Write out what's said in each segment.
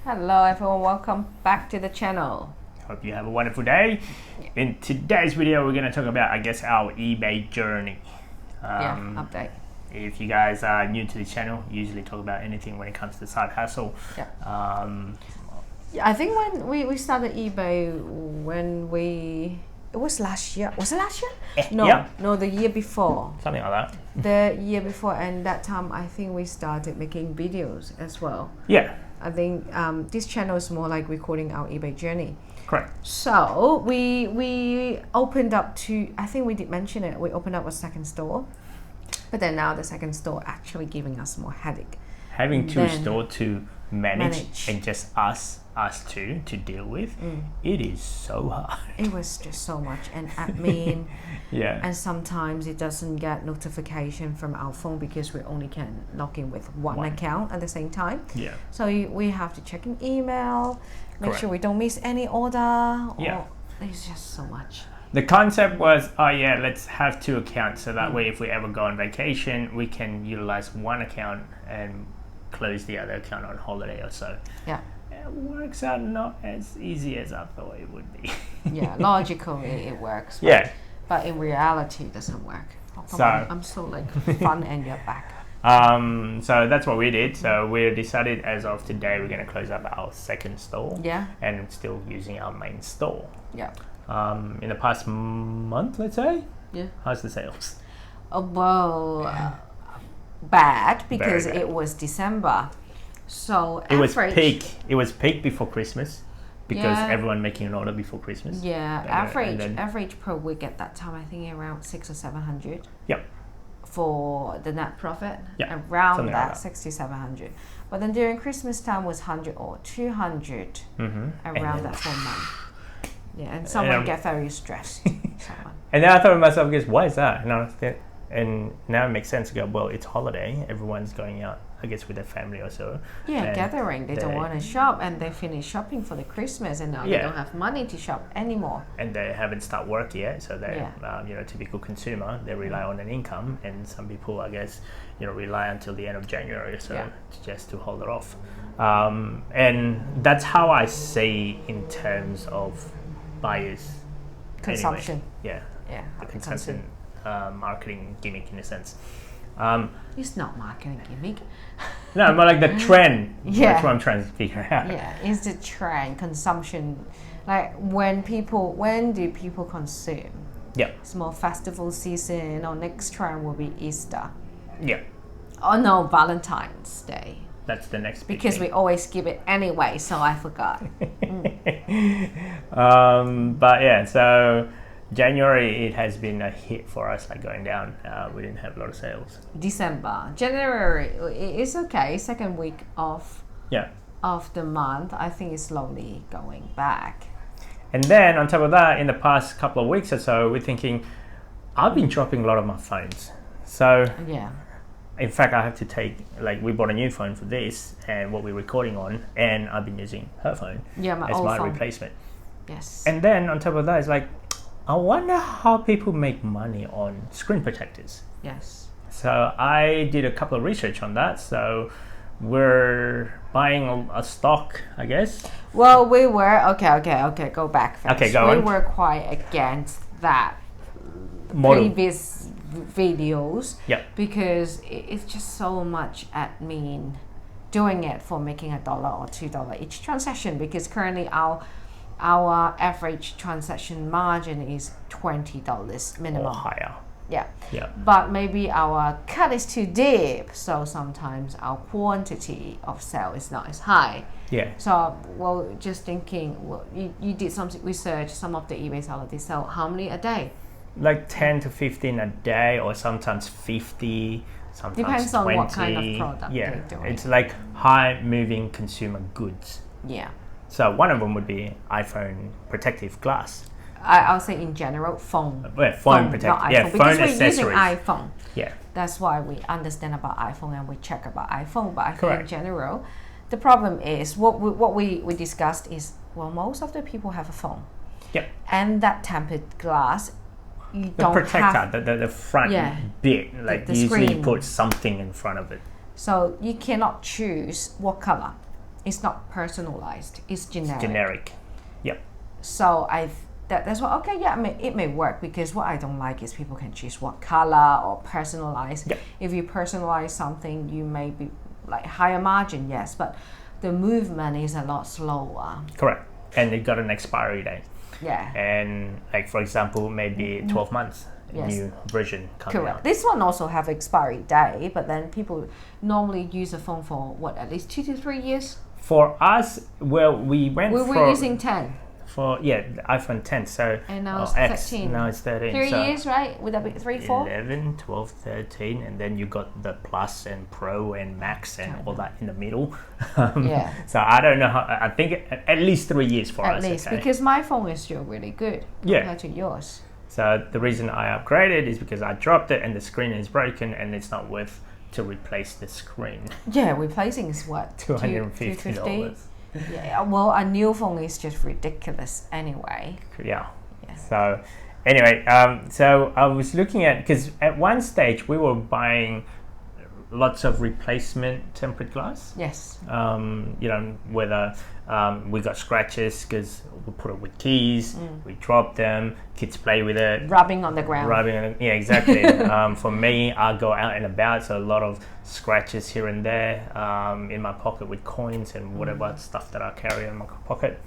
Hello everyone, welcome back to the channel. Hope you have a wonderful day. In today's video, we're going to talk about, our eBay journey. Update. If you guys are new to the channel, we usually talk about anything when it comes to side hustle. I think when we started eBay, it was last year. Was it last year? No, the year before. Something like that. The year before, and that time I think we started making videos as well. Yeah. I think this channel is more like recording our eBay journey. Correct. So we opened up I think we did mention it, we opened up a second store. But then now the second store actually giving us more headache. Having two stores to manage and just us two to deal with, it is so hard. It was just so much, and admin. Yeah. And sometimes it doesn't get notification from our phone because we only can log in with one account at the same time. Yeah. So we have to check in email, make Correct. sure we don't miss any order. It's just so much. The concept was, let's have two accounts so that way if we ever go on vacation, we can utilize one account and close the other account on holiday or so. Yeah. It works out not as easy as I thought it would be. Yeah, logically it works. But in reality it doesn't work. I'm so like fun and you're back. So that's what we did. So we decided as of today we're going to close up our second store. Yeah. And still using our main store. Yeah. In the past month, let's say. Yeah. How's the sales? Bad because Very bad. it was December. So it was peak. It was peak before Christmas because everyone making an order before Christmas. Yeah, average per week at that time I think around 600 or 700. Yep. For the net profit, around something that 600-700. But then during Christmas time was 100 or 200 around that for a month. Yeah, and someone get very stressed. And then I thought to myself, why is that? And now it makes sense to go, well, it's holiday. Everyone's going out, I guess, with their family or so. Yeah, gathering. They don't want to shop, and they finish shopping for the Christmas, and now they don't have money to shop anymore. And they haven't started work yet, so they're, typical consumer. They rely on an income, and some people, I guess, rely until the end of January or so just to hold it off. And that's how I see in terms of buyers. Consumption. Anyway. Yeah. The consumption. Marketing gimmick in a sense. It's not marketing gimmick. No, more like the trend. That's what I'm trying to figure out. Yeah, it's the trend, consumption. Like when do people consume? Yeah. It's more festival season, or next trend will be Easter. Yeah. Oh no, Valentine's Day. That's the next big because thing. We always skip it anyway, so I forgot. But yeah, so January, it has been a hit for us, like going down. We didn't have a lot of sales. December, January, it's okay. Second week of the month, I think it's slowly going back. And then on top of that, in the past couple of weeks or so, we're thinking, I've been dropping a lot of my phones. So in fact, I have to take, we bought a new phone for this and what we're recording on, and I've been using her phone as my replacement. Yes. And then on top of that, it's I wonder how people make money on screen protectors. Yes. So I did a couple of research on that. So we're buying a stock, I guess. Well, we were okay. Go back first. Okay, go on. We were quite against that previous videos. Yeah. Because it's just so much admin doing it for making $1 or $2 each transaction. Because currently our average transaction margin is $20 minimum. Or higher. Yeah. Yeah. But maybe our cut is too deep, so sometimes our quantity of sale is not as high. Yeah. So, just thinking, you did some research, some of the eBay sellers, they sell how many a day? Like 10 to 15 a day, or sometimes 50, sometimes depends 20. On what kind of product they're doing. It's like high moving consumer goods. Yeah. So one of them would be iPhone protective glass. I'll say in general, phone. Phone protective. Yeah, phone accessories. Because we're using iPhone. Yeah. That's why we understand about iPhone and we check about iPhone. But I think in general, the problem is what we discussed is, most of the people have a phone. Yep. And that tempered glass, you don't have the front bit, usually screen. You put something in front of it. So you cannot choose what color it's not personalized. It's generic. Generic. Yep. So that's what, okay, yeah, it may work, because what I don't like is people can choose what color or personalize. Yep. If you personalize something, you may be like higher margin, yes, but the movement is a lot slower. Correct. And it got an expiry date. Yeah. And like, for example, maybe 12 months, Yes. new version coming Correct. out. This one also have expiry day, but then people normally use a phone for what, at least 2 to 3 years? For us, well, we went We were using 10. for the iPhone 10, so And now it's X, 13. now it's 13. 3 so years, right? Would that be 3, 4? 11, 12, 13, and then you got the Plus and Pro and Max and all that in the middle. Yeah. So I don't know how, I think at least 3 years for us. At least, okay? because my phone is still really good compared to yours. So the reason I upgraded is because I dropped it and the screen is broken and it's not worth to replace the screen. Yeah, replacing is what? $250. Yeah, well, a new phone is just ridiculous anyway. Yeah. So anyway, so I was looking at, because at one stage we were buying lots of replacement tempered glass. Yes. Whether we got scratches because we put it with keys, we drop them, kids play with it. Rubbing on the ground. Yeah, exactly. For me, I go out and about, so a lot of scratches here and there in my pocket with coins and whatever stuff that I carry in my pocket.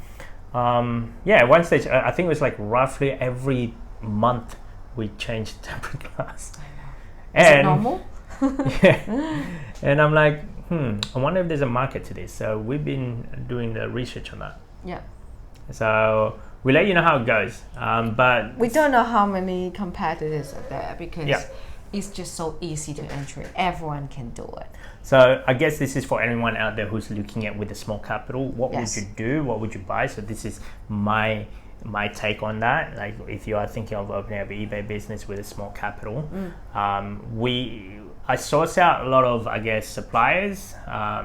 At one stage, I think it was like roughly every month we changed tempered glass. Is it normal? Yeah. And I'm like, I wonder if there's a market to this. So we've been doing the research on that. Yeah. So we'll let you know how it goes. But we don't know how many competitors are there, because it's just so easy to enter. Everyone can do it. So I guess this is for anyone out there who's looking at with a small capital. What would you do? What would you buy? So this is my take on that. Like, if you are thinking of opening up an eBay business with a small capital, I source out a lot of, I guess, suppliers.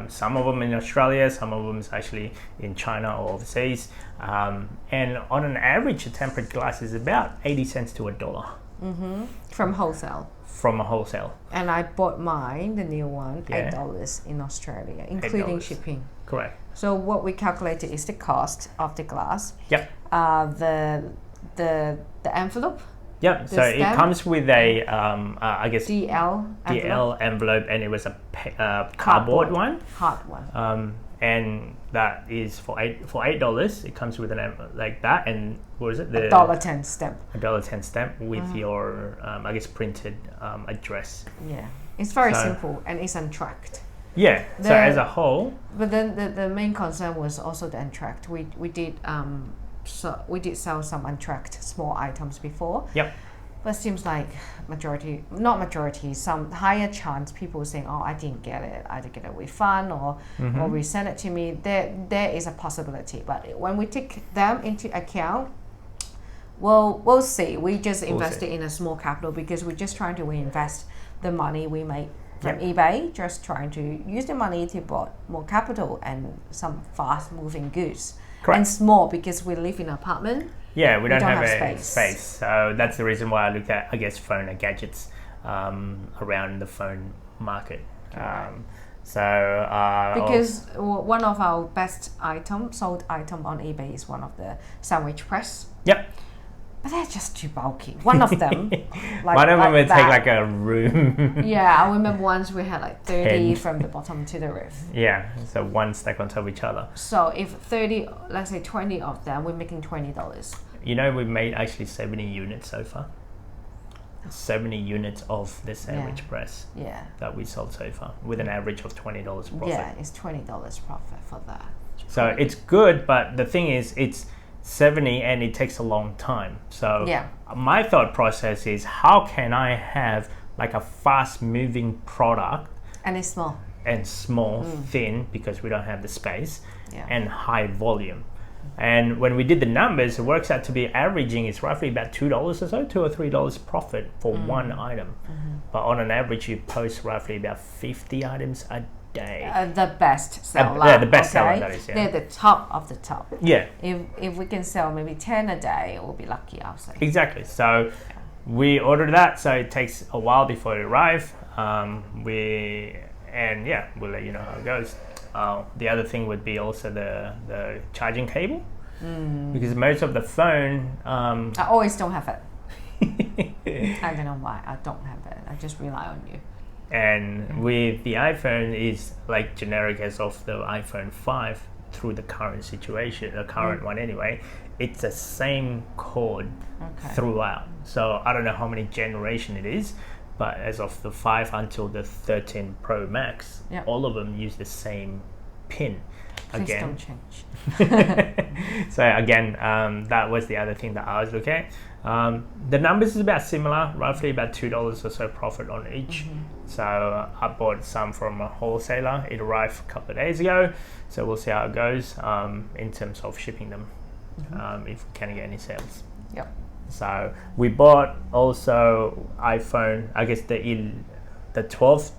Some of them in Australia, some of them is actually in China or overseas. And on an average, a tempered glass is about 80 cents to $1. From wholesale. From a wholesale. And I bought mine, the new one, $8 in Australia, including shipping. Correct. So what we calculated is the cost of the glass. Yep. The envelope. Yep. So it comes with a I guess DL envelope, and it was a cardboard one. Hard one. And that is for $8. It comes with an envelope like that, and what is it? The $1.10 stamp. $1.10 stamp with your I guess printed address. Yeah, it's very simple and it's untracked. Yeah. So as a whole. But then the main concern was also the untracked. We did sell some untracked small items before. Yep. But it seems like some higher chance people saying, oh, I didn't get it, either get a refund or resend it to me. There is a possibility. But when we take them into account, we'll see. We just invested in a small capital because we're just trying to reinvest the money we make from eBay, just trying to use the money to buy more capital and some fast moving goods. Correct. And small, because we live in an apartment. Yeah, we don't have a space. So that's the reason why I looked at, I guess, phone and gadgets around the phone market. Because one of our best sold item on eBay is one of the sandwich press. Yep. But they're just too bulky. One of them. One of them would take like a room. Yeah, I remember once we had like 30 from the bottom to the roof. Yeah, so one stack on top of each other. So if 30, let's say 20 of them, we're making $20. You know, we've made actually 70 units so far. 70 units of the sandwich press that we sold so far, with an average of $20 profit. Yeah, it's $20 profit for that. So it's good, but the thing is, it's 70 and it takes a long time. So my thought process is, how can I have like a fast moving product and it's small thin, because we don't have the space, and high volume. And when we did the numbers, it works out to be averaging, it's roughly about $2 or so, $2 or $3 profit for one item. But on an average, you post roughly about 50 items a day. The best seller. The best seller, that is. They're the top of the top. Yeah. If we can sell maybe 10 a day, we'll be lucky, I'll say. Exactly. So we ordered that, so it takes a while before it arrives. We'll let you know how it goes. the other thing would be also the charging cable, because most of the phone. I always don't have it. I don't know why I don't have it. I just rely on you. And with the iPhone is like generic as of the iPhone 5 through the current situation, the current one anyway. It's the same cord throughout. So I don't know how many generation it is, but as of the 5 until the 13 Pro Max, all of them use the same pin. Please don't change. So again, that was the other thing that I was looking at. The numbers is about similar, roughly about $2 or so profit on each. So I bought some from a wholesaler. It arrived a couple of days ago, so we'll see how it goes in terms of shipping them, if we can get any sales. Yep. So we bought also iPhone, I guess the 12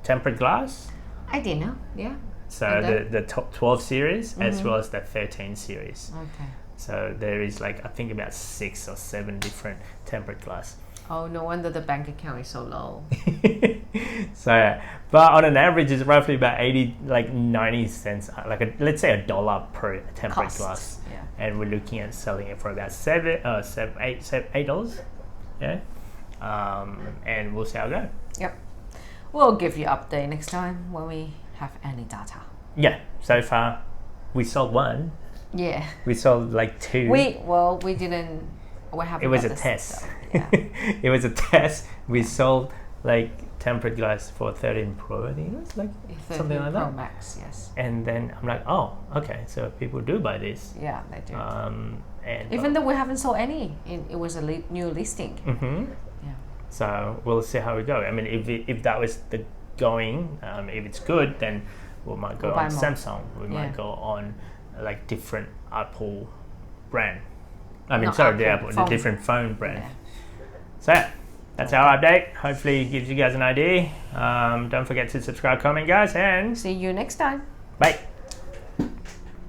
tempered glass. I didn't know. Yeah. So the top 12 series as well as the 13 series. Okay. So there is like, I think about 6 or 7 different tempered glass. Oh, no wonder the bank account is so low. So, but on an average, it's roughly about 80, like 90 cents, like let's say $1 per tempered glass. Yeah. And we're looking at selling it for about $8. Yeah. And we'll see how it goes. Yep. We'll give you update next time when we have any data. Yeah. So far, we sold 1. Yeah. We sold like 2. We didn't. We haven't. It was a got this test. stuff. Yeah. It was a test. We sold like tempered glass for 13 Pro. I think it was like something like Pro that. Max, yes. And then I'm like, oh, okay. So people do buy this. Yeah, they do. And even though we haven't sold any, it was a new listing. Yeah. So we'll see how we go. I mean, if that was the going, if it's good, then we might go on Samsung. We might go on like different Apple brand. I mean, the different phone brand. Yeah. So that's our update. Hopefully it gives you guys an idea. Don't forget to subscribe, comment, guys, and see you next time. Bye.